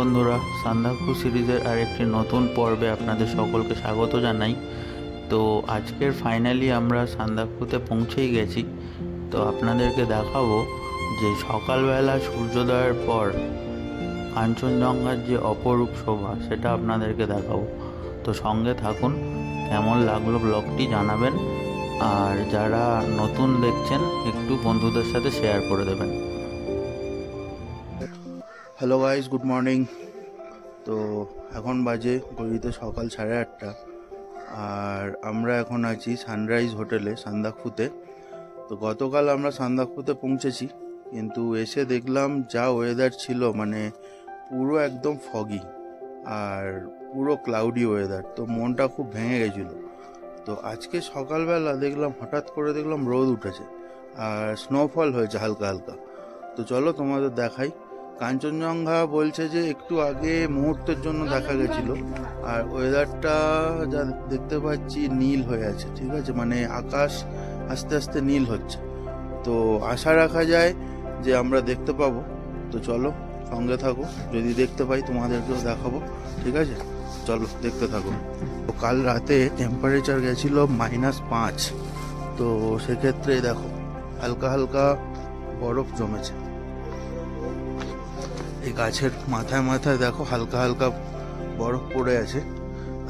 বন্ধুরা, সান্দাকফু সিরিজের আরেকটি নতুন পর্বে আপনাদের সকলকে স্বাগত জানাই। তো আজকের ফাইনালি আমরা সান্দাকফুতে পৌঁছেই গেছি। তো আপনাদেরকে দেখাবো যে সকালবেলা সূর্যোদয়ের পর কাঞ্চনজঙ্ঘার যে অপরূপ শোভা সেটা আপনাদেরকে দেখাবো। তো সঙ্গে থাকুন, কেমন লাগলো ব্লগটি জানাবেন, আর যারা নতুন দেখছেন একটু বন্ধুদের সাথে শেয়ার করে দেবেন। Hello guys, good morning. তো এখন বাজে ঘড়িতে সকাল 8:30, আর আমরা এখন আছি সানরাইজ হোটেলে সান্দাকফুতে। তো গতকাল আমরা সান্দাকফুতে পৌঁছেছি, কিন্তু এসে দেখলাম যা ওয়েদার ছিল, মানে পুরো একদম ফগি আর পুরো ক্লাউডি ওয়েদার। তো মনটা খুব ভেঙে গেছিলো। তো আজকে সকালবেলা দেখলাম হঠাৎ করে দেখলাম রোদ উঠেছে আর স্নোফল হয়েছে হালকা হালকা। তো চলো তোমাদের দেখাই। কাঞ্চনজঙ্ঘা বলছে যে একটু আগে মুহূর্তের জন্য দেখা গেছিল, আর ওয়েদারটা যা দেখতে পাচ্ছি নীল হয়ে আছে। ঠিক আছে, মানে আকাশ আস্তে আস্তে নীল হচ্ছে। তো আশা রাখা যায় যে আমরা দেখতে পাবো। তো চলো সঙ্গে থাকো, যদি দেখতে পাই তোমাদেরকেও দেখাবো। ঠিক আছে, চলো দেখতে থাকো। তো কাল রাতে টেম্পারেচার গেছিল -5। তো সেক্ষেত্রে দেখো হালকা হালকা বরফ জমেছে। এই গাছের মাথায় মাথায় দেখো হালকা হালকা বরফ পড়ে আছে।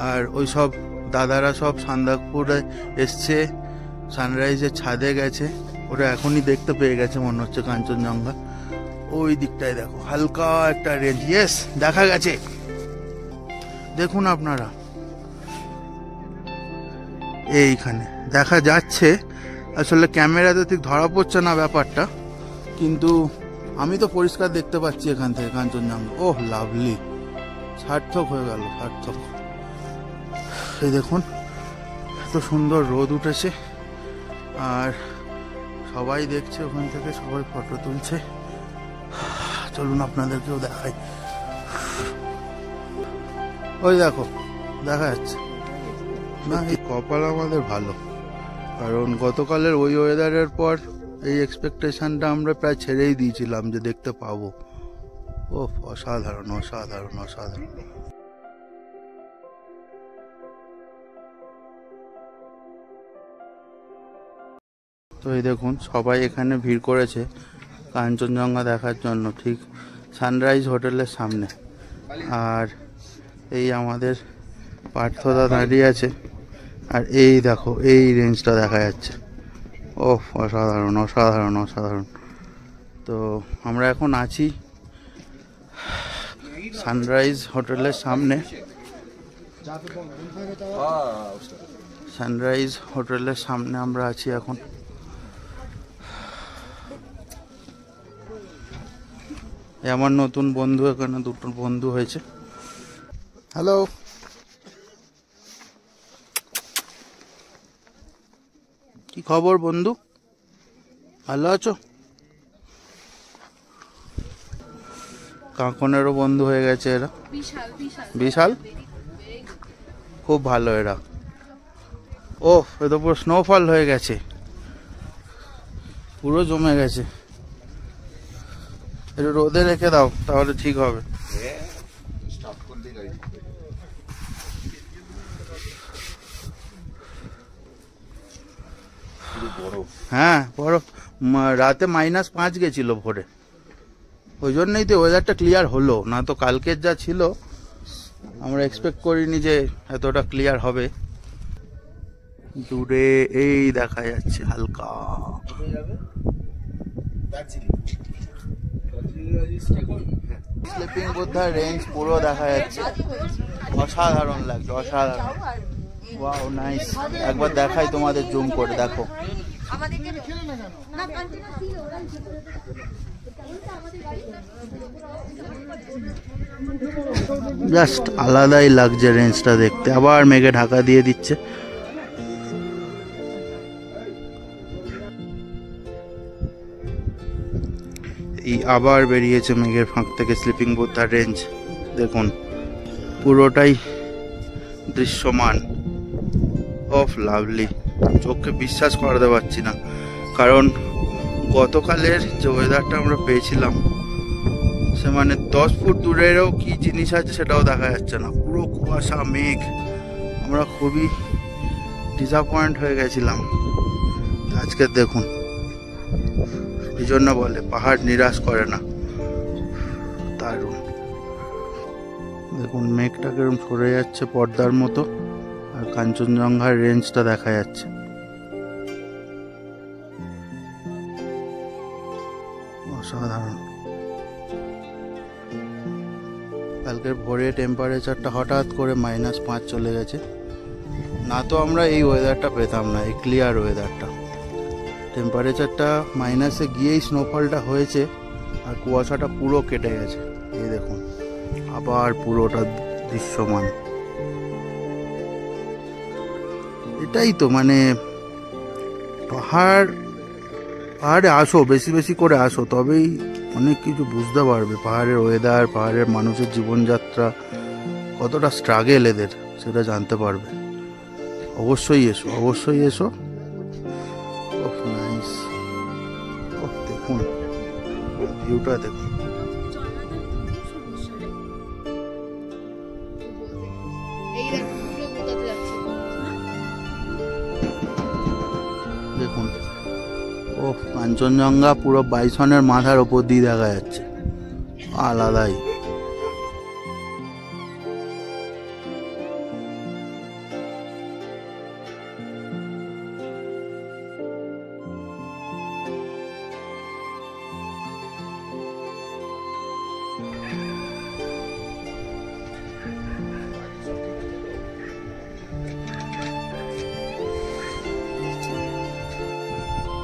আর ওই সব দাদারা সব সান্দাকফুরে এসছে, সানরাইজের ছাদে গেছে, ওরা এখনই দেখতে পেয়ে গেছে মনে হচ্ছে কাঞ্চনজঙ্ঘা। ওই দিকটায় দেখো হালকা একটা রেঞ্জ, ইয়েস দেখা গেছে। দেখুন আপনারা, এইখানে দেখা যাচ্ছে। আসলে ক্যামেরাতে ঠিক ধরা পড়ছে না ব্যাপারটা, কিন্তু আমি তো পরিষ্কার দেখতে পাচ্ছি এখান থেকে কাঞ্চনজঙ্ঘা। ওহ লাভলি, সার্থক হয়ে গেল, সার্থক। এই দেখুন এত সুন্দর রোদ উঠেছে, আর সবাই দেখছে ওখান থেকে, সবাই ফটো তুলছে। চলুন আপনাদেরকেও দেখাই। ওই দেখো দেখা যাচ্ছে না। এই কপাল আমাদের ভালো, কারণ গতকালের ওই ওয়েদারের পর এই এক্সপেকটেশনটা আমরা প্রায় ছেড়েই দিয়েছিলাম যে দেখতে পাবো। ও অসাধারণ অসাধারণ অসাধারণ। তো এই দেখুন সবাই এখানে ভিড় করেছে কাঞ্চনজঙ্ঘা দেখার জন্য, ঠিক সানরাইজ হোটেলের সামনে। আর এই আমাদের পার্থদা দাঁড়িয়ে আছে, আর এই দেখো এই রেঞ্জটা দেখা যাচ্ছে। ও অসাধারণ অসাধারণ অসাধারণ। তো আমরা এখন আছি সানরাইজ হোটেলের সামনে। সানরাইজ হোটেলের সামনে আমরা আছি এখন। আমার নতুন বন্ধু, এখানে দুটো বন্ধু হয়েছে। হ্যালো, কি খবর বন্ধু, ভালো আছো? কাঁকনেরও বন্ধু হয়ে গেছে এরা, বিশাল, খুব ভালো এরা। ও এ তো পুরো স্নোফল হয়ে গেছে, পুরো জমে গেছে। একটু রোদে রেখে দাও তাহলে ঠিক হবে। হ্যাঁ বরফ, রাতে -5 গেছিল ভোরে, ওই জন্যই তো ওয়েদারটা ক্লিয়ার হলো। না তো কালকের যা ছিল আমরা এক্সপেক্ট করিনি যে এতটা ক্লিয়ার হবে। দূরে এই দেখা যাচ্ছে হালকা, স্লিপিং বুদ্ধা রেঞ্জ পুরো দেখা যাচ্ছে। অসাধারণ লাগছে, অসাধারণ। Wow nice. একবার দেখাই তোমাদের জুম করে, দেখো জাস্ট আলাদাই লাগছে রেঞ্জটা দেখতে। আবার মেঘে ঢাকা দিয়ে দিচ্ছে। এই আবার বেরিয়েছে মেঘের ফাঁক থেকে স্লিপিং বুদ্ধা রেঞ্জ। দেখুন পুরোটাই দৃশ্যমান। অফ লাভলি, চোখে বিশ্বাস করাতে পারছি না, কারণ গতকালের যে ওয়েদারটা আমরা পেয়েছিলাম সে মানে 10 ফুট দূরেরও কি জিনিস আছে সেটাও দেখা যাচ্ছে না, পুরো কুয়াশা মেঘ। আমরা খুবই ডিসঅ্যাপয়েন্ট হয়ে গেছিলাম। আজকে দেখুন, এই জন্য বলে পাহাড় নিরাশ করে না। দারুণ দেখুন, মেঘটা কিরকম সরে যাচ্ছে পর্দার মতো, আর কাঞ্চনজঙ্ঘার রেঞ্জটা দেখা যাচ্ছে। অসাধারণ। কালকের ভোরে টেম্পারেচারটা হঠাৎ করে -5 চলে গেছে। না তো আমরা এই ওয়েদারটা পেতাম না, এই ক্লিয়ার ওয়েদারটা। টেম্পারেচারটা মাইনাসে গিয়েই স্নোফলটা হয়েছে, আর কুয়াশাটা পুরো কেটে গেছে। এই দেখুন, আবার পুরোটা দৃশ্যমান। এটাই তো মানে পাহাড়ে আসো, বেশি বেশি করে আসো, তবেই অনেক কিছু বুঝতে পারবে। পাহাড়ের ওয়েদার, পাহাড়ের মানুষের জীবনযাত্রা, কতটা স্ট্রাগেল এদের, সেটা জানতে পারবে। অবশ্যই এসো, অবশ্যই এসো। ওহ নাইস, ওহ দেখুন ভিউটা দেখুন। দেখুন, ও কাঞ্চনজঙ্ঘা পুরো বাইসনের মাথার ওপর দিয়ে দেখা যাচ্ছে, আলাদাই।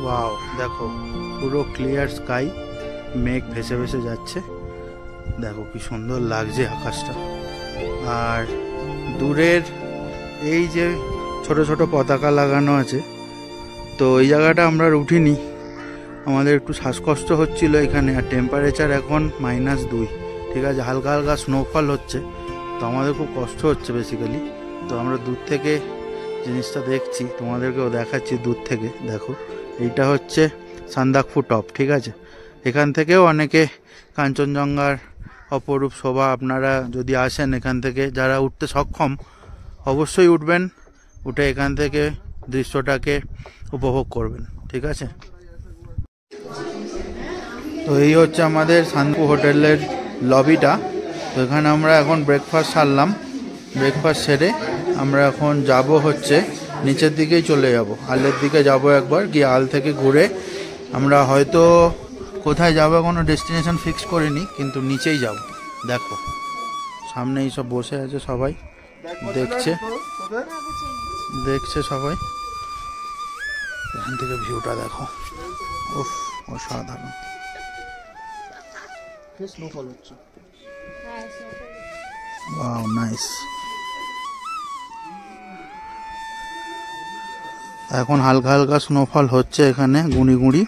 ওয়াও, দেখো পুরো ক্লিয়ার স্কাই, মেঘ ভেসে ভেসে যাচ্ছে। দেখো কি সুন্দর লাগছে আকাশটা। আর দূরের এই যে ছোট ছোট পতাকা লাগানো আছে, তো এই জায়গাটা আমরা উঠিনি, আমাদের একটু শ্বাসকষ্ট হচ্ছিল এখানে। আর টেম্পারেচার এখন -2, ঠিক আছে, হালকা হালকা স্নোফল হচ্ছে, তো আমাদের খুব কষ্ট হচ্ছে বেসিক্যালি। তো আমরা দূর থেকে জিনিসটা দেখছি, তোমাদেরকেও দেখাচ্ছি দূর থেকে। দেখো, এইটা হচ্ছে সান্দাকফু টপ, ঠিক আছে। এখান থেকেও অনেকে কাঞ্চনজঙ্ঘার অপরূপ শোভা, আপনারা যদি আসেন এখান থেকে, যারা উঠতে সক্ষম অবশ্যই উঠবেন, উঠে এখান থেকে দৃশ্যটাকে উপভোগ করবেন, ঠিক আছে। তো এই হচ্ছে আমাদের সান্দাকফু হোটেলের লবিটা। তো এখানে আমরা এখন ব্রেকফাস্ট সারলাম, ব্রেকফাস্ট সেরে আমরা এখন যাব হচ্ছে নিচের দিকেই চলে যাব, আলের দিকে যাব একবার, গিয়ে আল থেকে ঘুরে আমরা হয়তো কোথায় যাব কোনো ডেস্টিনেশন ফিক্স করিনি, কিন্তু নিচেই যাব। দেখো সামনেই সব বসে আছে, সবাই দেখছে সবাই। এখান থেকে ভিউটা দেখো, উফ অসাধারণ। Wow nice. এখন হালকা হালকা স্নোফল হচ্ছে এখানে, গুঁড়ি গুঁড়ি।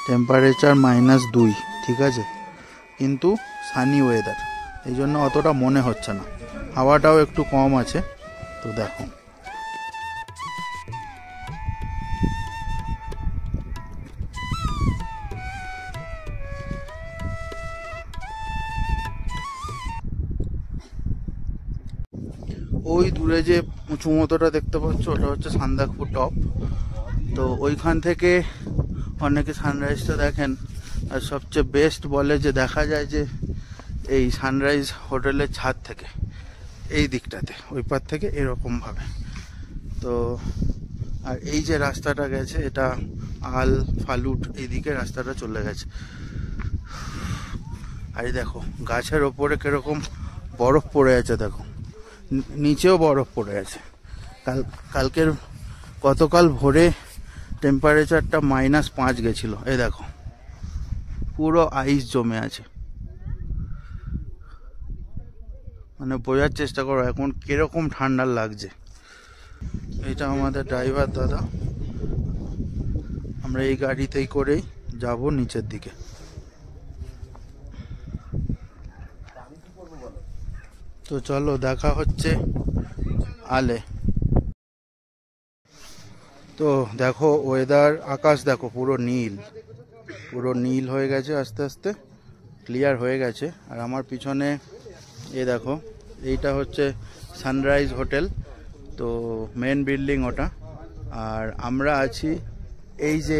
টেম্পারেচার -2, ঠিক আছে, কিন্তু সানি ওয়েদার, এই জন্য অতটা মনে হচ্ছে না, হাওয়াটাও একটু কম আছে। তো দেখো ওই দূরে যে উঁচু মতোটা দেখতে পাচ্ছ, ওটা হচ্ছে সান্দাকফু টপ। তো ওইখান থেকে অনেকে সানরাইজটা দেখেন। আর সবচেয়ে বেস্ট বলে যে দেখা যায় যে এই সানরাইজ হোটেলের ছাদ থেকে, এই দিকটাতে, ওই পার থেকে এরকমভাবে। তো আর এই যে রাস্তাটা গেছে, এটা আল ফালুট এইদিকে রাস্তাটা চলে গেছে। আর দেখো গাছের ওপরে কিরকম বরফ পড়ে আছে, দেখো নিচেও বরফ পড়ে আছে। গতকাল ভোরে টেম্পারেচারটা -5 গেছিল, এই দেখো পুরো আইস জমে আছে। মানে বোঝার চেষ্টা করো এখন কিরকম ঠান্ডা লাগছে। এটা আমাদের ড্রাইভার দাদা, আমরা এই গাড়িতেই করেই যাব নিচের দিকে। তো চলো দেখা হচ্ছে আলে। তো দেখো ওয়েদার, আকাশ দেখো পুরো নীল, পুরো নীল হয়ে গেছে আস্তে আস্তে। ক্লিয়ার হয়ে গেছে। আর আমার পিছনে এই দেখো, এইটা হচ্ছে সানরাইজ হোটেল, তো মেন বিল্ডিং ওটা। আর আমরা আছি এই যে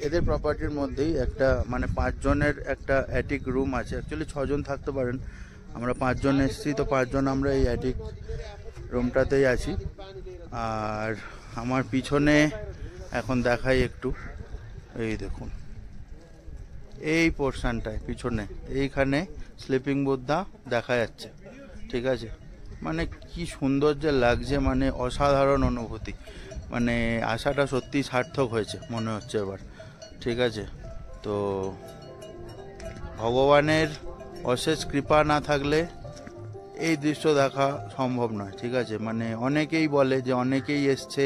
এদের প্রপার্টির মধ্যেই একটা মানে 5 জনের একটা অ্যাটিক রুম আছে। অ্যাকচুয়ালি 6 জন থাকতে পারেন, আমরা 5 জন এসেছি, তো 5 জন আমরা এই অ্যাটিক রুমটাতেই আছি। আর আমার পিছনে এখন দেখাই একটু, এই দেখুন এই পোর্শনটায় পিছনে এইখানে স্লিপিং বুদ্ধা দেখা যাচ্ছে, ঠিক আছে। মানে কি সুন্দর যে লাগছে, মানে অসাধারণ অনুভূতি, মানে আশাটা সত্যি সার্থক হয়েছে মনে হচ্ছে এবার, ঠিক আছে। তো ভগবানের অশেষ কৃপা না থাকলে এই দৃশ্য দেখা সম্ভব নয়, ঠিক আছে। মানে অনেকেই বলে যে অনেকেই এসছে,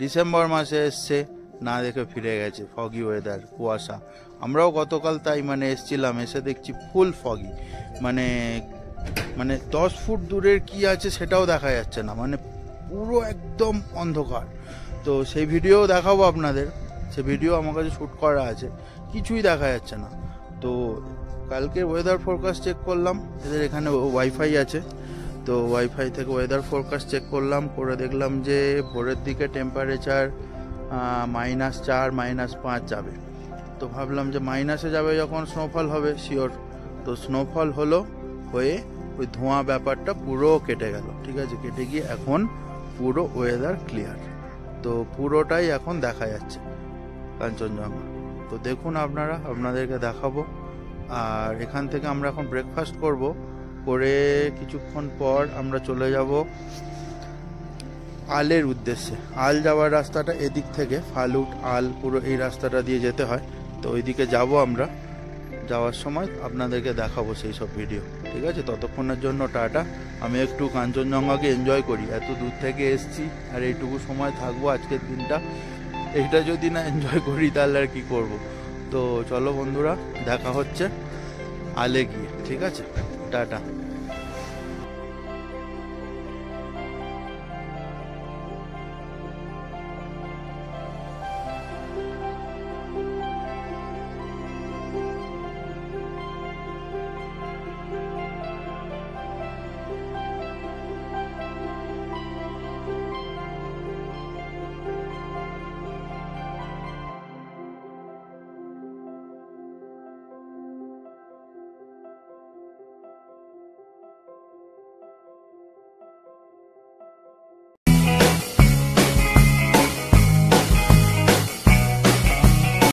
ডিসেম্বর মাসে এসছে, না দেখে ফিরে গেছে, ফগি ওয়েদার, কুয়াশা। আমরাও গতকাল তাই মানে এসছিলাম, এসে দেখছি ফুল ফগি, মানে 10 ফুট দূরের কি আছে সেটাও দেখা যাচ্ছে না, মানে পুরো একদম অন্ধকার। তো সেই ভিডিও দেখাবো আপনাদের, সেই ভিডিও আমার কাছে শ্যুট করা আছে, কিছুই দেখা যাচ্ছে না। তো কালকে ওয়েদার ফোরকাস্ট চেক করলাম, এদের এখানে ওয়াইফাই আছে, তো ওয়াইফাই থেকে ওয়েদার ফোরকাস্ট চেক করলাম, করে দেখলাম যে ভোরের দিকে টেম্পারেচার -4 -5 যাবে। তো ভাবলাম যে মাইনাসে যাবে যখন স্নোফল হবে শিওর। তো স্নোফল হলো, হয়ে ওই ধোঁয়া ব্যাপারটা পুরো কেটে গেল, ঠিক আছে। কেটে গিয়ে এখন পুরো ওয়েদার ক্লিয়ার, তো পুরোটাই এখন দেখা যাচ্ছে কাঞ্চনজঙ্ঘা। তো দেখুন আপনারা, আপনাদেরকে দেখাবো। আর এখান থেকে আমরা এখন ব্রেকফাস্ট করব, করে কিছুক্ষণ পর আমরা চলে যাব আলের উদ্দেশ্যে। আল যাওয়ার রাস্তাটা এদিক থেকে, ফালুট আল পুরো এই রাস্তাটা দিয়ে যেতে হয়, তো ওইদিকে যাব আমরা। যাওয়ার সময় আপনাদেরকে দেখাবো সেই সব ভিডিও, ঠিক আছে। ততক্ষণের জন্য টাটা। আমি একটু কাঞ্চনজঙ্ঘাকে এনজয় করি, এত দূর থেকে এসছি আর এইটুকু সময় থাকবো আজকের দিনটা, এইটা যদি না এনজয় করি তাহলে আর কি করব। তো চলো বন্ধুরা, দেখা হচ্ছে আলে গিয়ে, ঠিক আছে, টাটা।